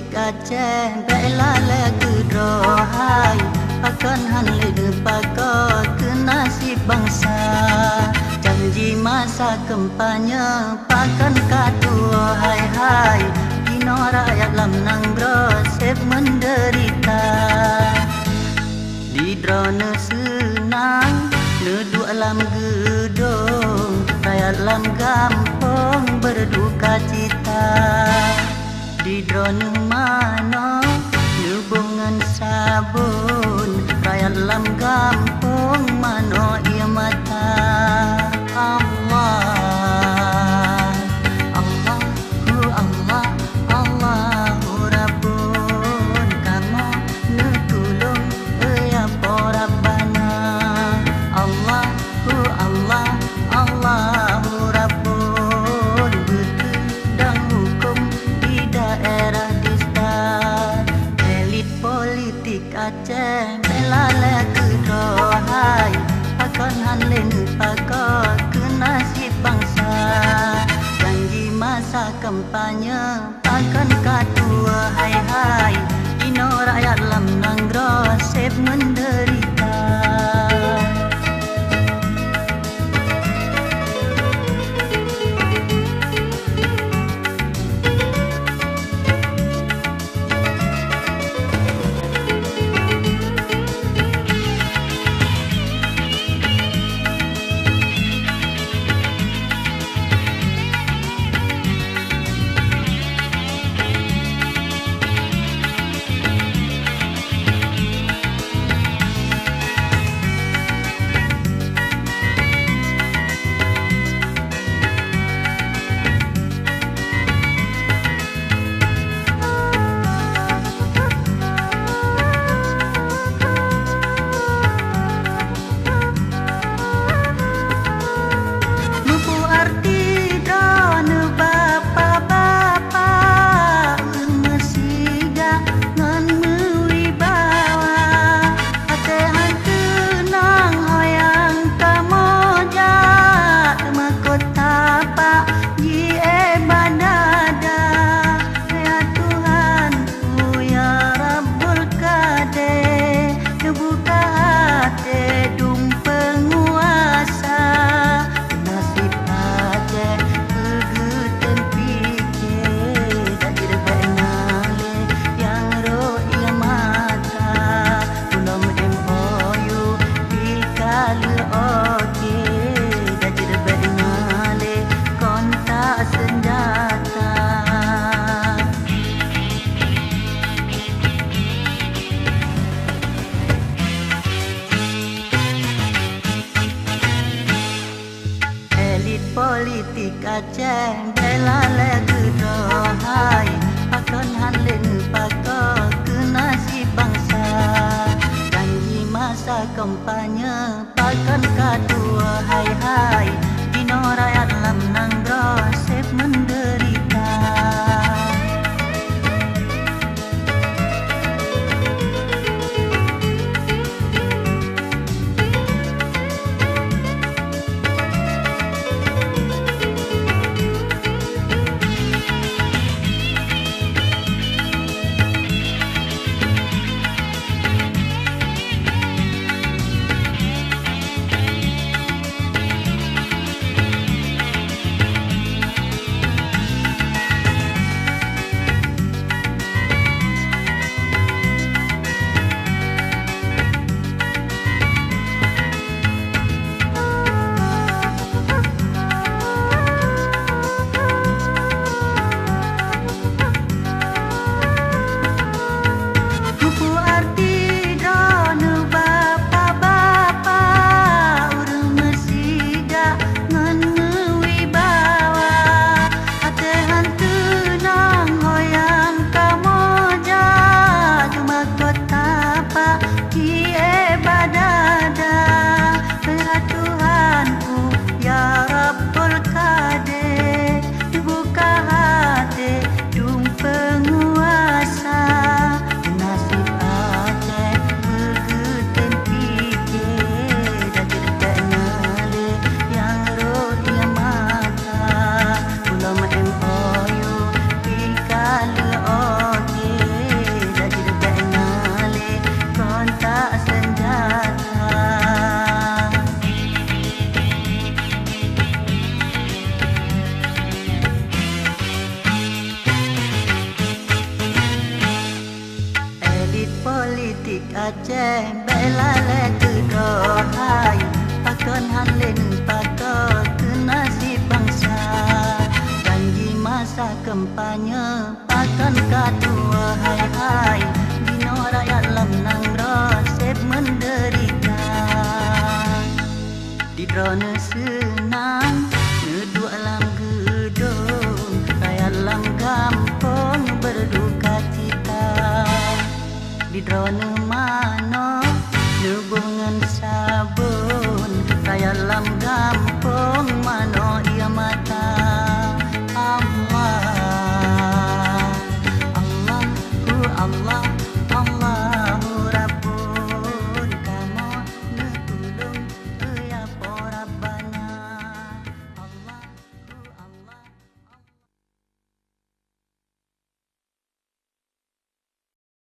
politik Aceh Baiklah lagu rohai Akan hanli depaka ke nasib bangsa Janji masa kempanya Pakan katua hai-hai Dino rakyat lam nanggro Sep menderita Di drone senang Neduk alam gedung Rakyat lam gampong berduka cita Di drone mana Hubungan sabun Rakyat lam gampong Mano ia mata Allah Allahu Allah Allahu Rabbun Kamu netulung ya Rabbana Allahu Allah Allahu Rabbun Bertendang hukum di daerah politik Aceh bela lagu rohai Akan hanlen paka ke nasib bangsa Janji masa kampanye Akan katua hai-hai Dino rakyat lam nanggro Sep menderita politik Aceh bela lagu rohai Akan hanlen paka ke nasib bangsa Janji masa kampanye Pakan katua hai-hai Dino rakyat lam nanggro Sep menderita Alon